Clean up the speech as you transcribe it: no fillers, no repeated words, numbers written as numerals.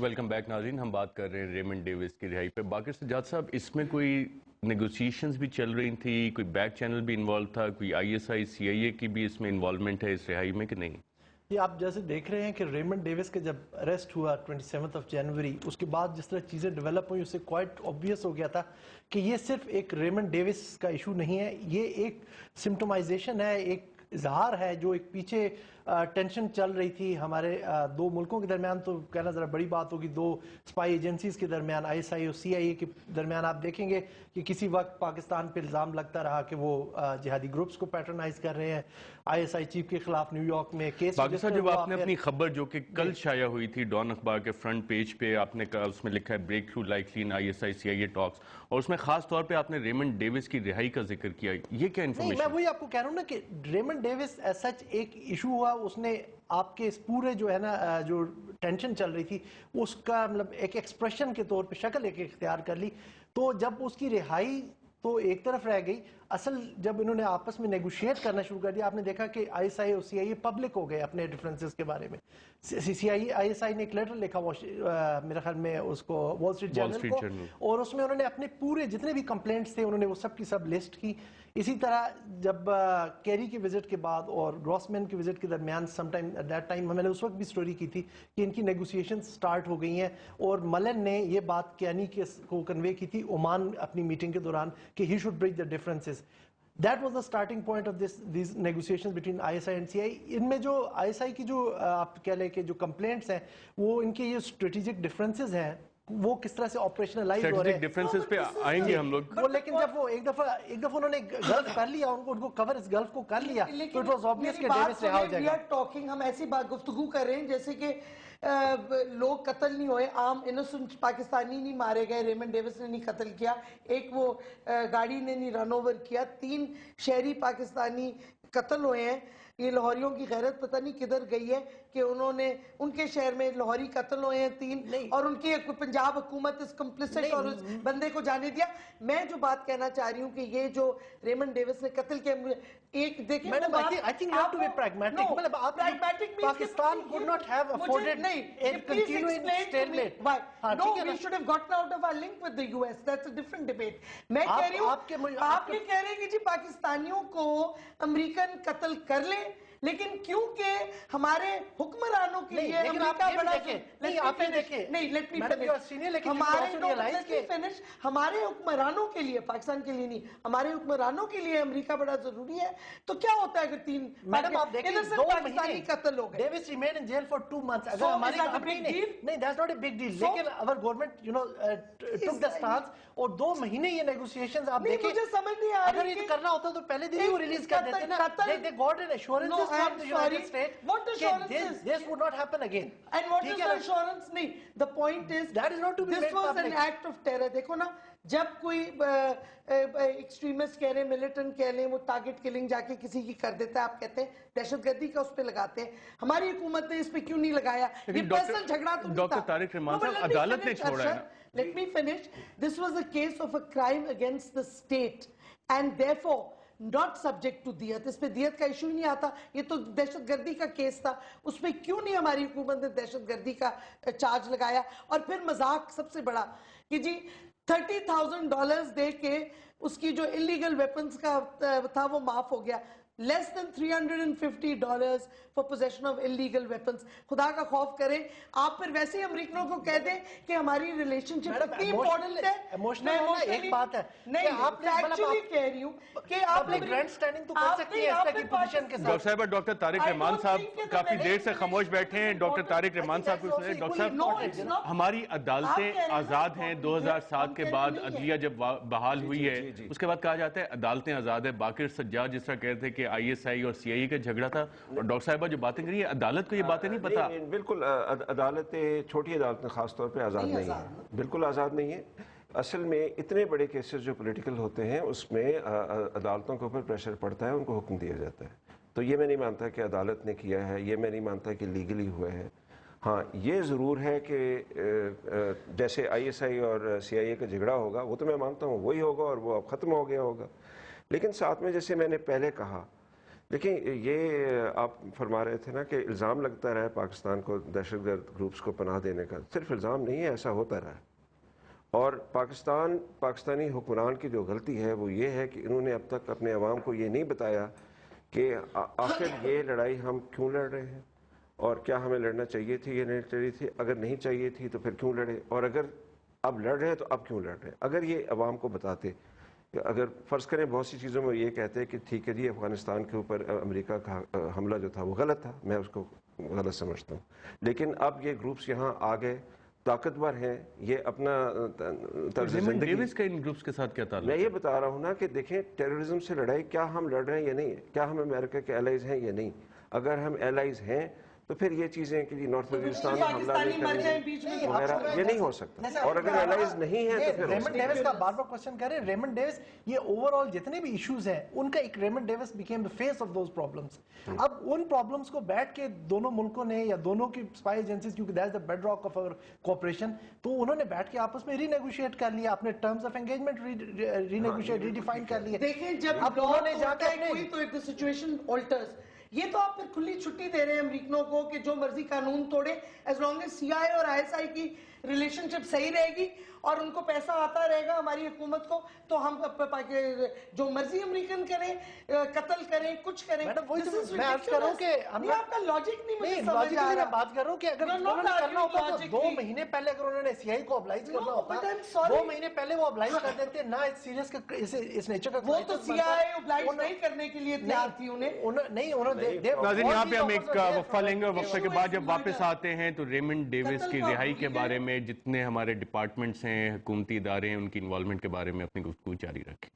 Welcome back ناظرین. ہم بات کر رہے ہیں ریمنڈ ڈیوس کی رہائی پہ. باقر سجاد صاحب, اس میں کوئی نیگوسیشنز بھی چل رہی تھی, کوئی بیک چینل بھی انوالو تھا, کوئی آئی ایس آئی سی آئی اے کی بھی اس میں انوالومنٹ ہے اس رہائی میں کہ نہیں؟ یہ آپ جیسے دیکھ رہے ہیں کہ ریمنڈ ڈیوس کے جب اریسٹ ہوا 27 جنوری, اس کے بعد جس طرح چیزیں ڈیولپ ہوئی اس سے کوائٹ obvious ہو گیا تھا کہ یہ صرف ایک ریمنڈ ڈیوس کا ایشو نہیں ہے, یہ ایک سمپٹومائزیشن ہے, ایک اظہار ہے جو ایک پیچھے ٹینشن چل رہی تھی ہمارے دو ملکوں کے درمیان. تو کہنا ذرا بڑی بات ہوگی, دو اسپائی ایجنسیز کے درمیان, آئی ایس آئی اور سی آئی اے کے درمیان. آپ دیکھیں گے کہ کسی وقت پاکستان پہ الزام لگتا رہا کہ وہ جہادی گروپس کو پیٹرنائز کر رہے ہیں. آئی ایس آئی چیف کے خلاف نیو یارک میں کیس پاکستان, جب آپ نے اپنی خبر جو کہ کل شائع ہوئی تھی ڈان اخبار کے فرنٹ پیج پہ, آپ نے کہا اس میں لکھا ہے breakthrough likely in I S I C I A talks, اور اس میں خاص طور پہ آپ نے ریمنڈ ڈیوس کی رہائی کا ذکر کیا, یہ کیا انفارمیشن؟ نہیں, میں وہی آپ کو کہہ رہا ہوں نا کہ ریمنڈ ڈیوس ایز سچ ایک ایشو ہوا, اس نے آپ کے اس پورے جو ہے نا جو ٹینشن چل رہی تھی اس کا مطلب ایک ایکسپریشن کے طور پہ شکل ایک اختیار کر لی. تو جب اس کی رہائی تو ایک طرف رہ گئی, اصل جب انہوں نے آپس میں نیگوشیٹ کرنا شروع کر دیا, آپ نے دیکھا کہ آئی ایس آئی اور سی آئی اے پبلک ہو گئے اپنے ڈیفرنسز کے بارے میں. آئی ایس آئی نے ایک لیٹر لکھا میرے خیال میں اس کو وال اسٹریٹ جرنل کو, اور اس میں انہوں نے اپنے پورے جتنے بھی کمپلینٹس تھے انہوں نے وہ سب کی سب لسٹ کی. اسی طرح جب کیری کی وزٹ کے بعد اور گراسمین کی وزٹ کے درمیان some time at that time میں نے اس وقت بھی سٹوری کی تھی کہ ان کی نیگوسیشن سٹارٹ ہو گئی ہیں, اور ملن نے یہ بات کینی کو کنوے کی تھی عمان اپنی میٹنگ کے دوران کہ he should bridge the differences. That was the starting point of these negotiations between ISI and CI. ان میں جو ISI کی جو آپ کہہ لیں کہ جو کمپلینٹس ہیں وہ ان کے یہ اسٹریٹجک ڈفرینسز ہیں, وہ کس طرح سے آپریشنلائز ہو رہے ہیں. ڈفرینسز پہ آئیں گے ہم لوگ. وہ لیکن جب وہ ایک دفعہ انہوں نے گلف کر لیا, ان کو کور اس گلف کو کر لیا, تو اٹ واز obvious کہ ڈیوس رہا ہو جائے گا. ہم ایسی بات گفتگو کر رہے ہیں جیسے کہ لوگ قتل نہیں ہوئے, عام انوسنٹ پاکستانی نہیں مارے گئے, ریمنڈ ڈیوس نے نہیں قتل کیا, ایک وہ گاڑی نے نہیں رن اوور کیا, 3 شہری پاکستانی قتل ہوئے ہیں. یہ لاہوریوں کی غیرت پتہ نہیں کدھر گئی ہے کہ انہوں نے ان کے شہر میں لاہوری قتل ہوئے ہیں 3, اور ان کی پنجاب حکومت اس کمپلیسٹ اور اس بندے کو جانے دیا. میں جو بات کہنا چاہ رہی ہوں کہ یہ جو ریمنڈ ڈیوس نے قتل کیا, ایک دیکھیں madam I think you have to be pragmatic. مطلب آپ Pakistan could not have afforded a continuing stalemate. No, we should have gotten out of our link with the US. That's a different debate. میں کہہ رہی ہوں, آپ یہ کہہ رہے ہیں کہ جی پاکستانیوں کو امریکن قتل کر لیں, لیکن کیونکہ ہمارے حکمرانوں کے لیے امریکہ بڑا ہمارے حکمرانوں کے لیے, پاکستان کے لیے نہیں, ہمارے حکمرانوں کے لیے امریکہ بڑا ضروری ہے, تو کیا ہوتا ہے اگر 3 پاکستانی قتل ہو گئے. Davis remained in jail for 2 months. اگر ہماری نہیں, that's not a big deal. لیکن our government took the stance, اور 2 مہینے یہ نیگوسیشنز آپ دیکھیں, مجھے سمجھ نہیں آ رہی اگر یہ کرنا ہوتا تو پہلے دن ہی وہ ریلیز کر دیتے نا. They got an assurances from the United States that this would not happen again. And what is the assurance? نہیں, the point is that is not to be made public. This was an act of terror. دیکھو نا, جب کوئی extremist کہہ رہے ہیں, militant کہہ لیں, وہ ٹارگٹ کلنگ جا کے کسی کی کر دیتا ہے, آپ کہتے ہیں دہشت گردی کا اس پہ لگاتے ہیں. ہماری حکومت نے اس پہ کیوں نہیں لگایا؟ یہ پرسنل جھگڑا تو نہیں تھا. ڈاکٹر طارق رحمان صاحب, عدالت نے چھوڑا ہے. Let me finish. This was a case of a crime against the state and therefore not subject to دیت. اس پہ دیت کا ایشو ہی نہیں آتا, یہ تو دہشت گردی کا کیس تھا, اس پہ کیوں نہیں ہماری حکومت نے دہشت گردی کا چارج لگایا؟ اور پھر مذاق سب سے بڑا کہ جی $30,000 دے کے اس کی جو انلیگل ویپنز کا تھا وہ معاف ہو گیا. less than $350 for possession of illegal weapons. خدا کا خوف کریں, آپ پھر ویسے ہی امریکنوں کو کہہ دیں کہ ہماری ریلیشن شپ اتنی امپورٹنٹ ہے. میں ایک بات ہے نہیں, ایکچولی کہہ رہی ہوں کہ آپ نے گرینڈ سٹینڈنگ تو کر سکتی ہے اس طرح کی پوزیشن کے ساتھ. ڈاکٹر صاحب, ڈاکٹر طارق رحمان صاحب کافی دیر سے خاموش بیٹھے ہیں. ڈاکٹر طارق رحمان صاحب کو سنیں. ڈاکٹر صاحب, ہماری عدالتیں آزاد ہیں. 2007 کے بعد عدلیہ جب بحال ہوئی ہے, اس کے بعد کہا جاتا ہے عدالتیں آزاد ہیں. باقر سجاد جس طرح کہتے ہیں کہ آئی ایس آئی اور سی آئی اے کا جھگڑا تھا, اور ڈاکٹر صاحبہ جو باتیں کری ہے, عدالت کو یہ باتیں نہیں پتا. بالکل عدالتیں, چھوٹی عدالتیں خاص طور پہ آزاد نہیں ہیں, بالکل آزاد نہیں ہیں. اصل میں اتنے بڑے کیسز جو پولیٹیکل ہوتے ہیں اس میں عدالتوں کے اوپر پریشر پڑتا ہے, ان کو حکم دیا جاتا ہے. تو یہ میں نہیں مانتا کہ عدالت نے کیا ہے, یہ میں نہیں مانتا کہ لیگلی ہوا ہے. ہاں یہ ضرور ہے کہ جیسے آئی ایس آئی اور سی آئی اے کا جھگڑا ہوگا, وہ تو میں مانتا ہوں وہی ہوگا اور وہ اب ختم ہو گیا ہوگا. لیکن ساتھ میں جیسے میں نے پہلے کہا, دیکھیں یہ آپ فرما رہے تھے نا کہ الزام لگتا رہا ہے پاکستان کو دہشت گرد گروپس کو پناہ دینے کا. صرف الزام نہیں ہے، ایسا ہوتا رہا ہے. اور پاکستانی حکمران کی جو غلطی ہے وہ یہ ہے کہ انہوں نے اب تک اپنے عوام کو یہ نہیں بتایا کہ آخر یہ لڑائی ہم کیوں لڑ رہے ہیں، اور کیا ہمیں لڑنا چاہیے تھی یا نہیں چاہیے تھی. اگر نہیں چاہیے تھی تو پھر کیوں لڑے، اور اگر اب لڑ رہے ہیں تو اب کیوں لڑ رہے ہیں. اگر یہ عوام کو بتاتے، اگر فرض کریں بہت سی چیزوں میں یہ کہتے ہیں کہ ٹھیک ہے جی افغانستان کے اوپر امریکہ کا حملہ جو تھا وہ غلط تھا، میں اس کو غلط سمجھتا ہوں، لیکن اب یہ گروپس یہاں آ گئے، طاقتور ہیں، یہ اپنا طرز زندگی. ڈیوس کا ان گروپس کے ساتھ کیا تعلق؟ میں یہ بتا رہا ہوں نا کہ دیکھیں ٹیررزم سے لڑائی کیا ہم لڑ رہے ہیں یا نہیں، کیا ہم امریکہ کے الائز ہیں یا نہیں. اگر ہم الائز ہیں تو پھر یہ چیزیں کہ جی نارتھ وزیرستان میں حملہ نہیں کریں گے وغیرہ یہ نہیں ہو سکتا. اور اگر الائز نہیں ہے تو پھر ریمنڈ ڈیوس کا بار بار کوشچن کر رہے ہیں. ریمنڈ ڈیوس یہ اوور آل جتنے بھی ایشوز ہیں ان کا ایک Raymond Davis became the face of those problems. اب ان پرابلمس کو بیٹھ کے دونوں ملکوں نے یا دونوں کی اسپائی ایجنسیز، کیونکہ that is the bedrock of our cooperation، تو انہوں نے بیٹھ کے آپس میں ری نیگوشیٹ کر لیا، اپنے terms of engagement renegotiate redefine کر لیے. دیکھیں جب اب انہوں نے جا کے کوئی تو ایک سچویشن آلٹرز. یہ تو آپ پھر کھلی چھٹی دے رہے ہیں امریکنوں کو کہ جو مرضی قانون توڑے، ایز لانگ ایز سی آئی اور آئی ایس آئی کی ریلیشن شپ صحیح رہے گی اور ان کو پیسہ آتا رہے گا ہماری حکومت کو، تو ہم جو مرضی امریکن کریں، قتل کریں، کچھ کریں. میں عرض کر رہا ہوں کہ آپ کا لاجک نہیں مجھے سمجھ لاجکلی آ میں رہا. بات کر رہا ہوں کہ اگر انہوں نے کرنا ہوتا تو 2 مہینے پہلے اگر انہوں نے سی آئی کو ابلائز کرنا ہوتا 2 مہینے پہلے وہ ابلائز کر دیتے نہ اس سیریس اس نیچر کا. وہ تو سی آئی ابلائز نہیں کرنے کے لیے تیار تھی ناظرین یہاں پہ ہم ایک وقفہ لیں گے، اور وقفے کے بعد جب واپس آتے ہیں تو ریمنڈ ڈیوس کی رہائی کے بارے میں جتنے ہمارے ڈپارٹمنٹس ہیں، حکومتی ادارے ہیں، ان کی انوالومنٹ کے بارے میں اپنی گفتگو جاری رکھیں.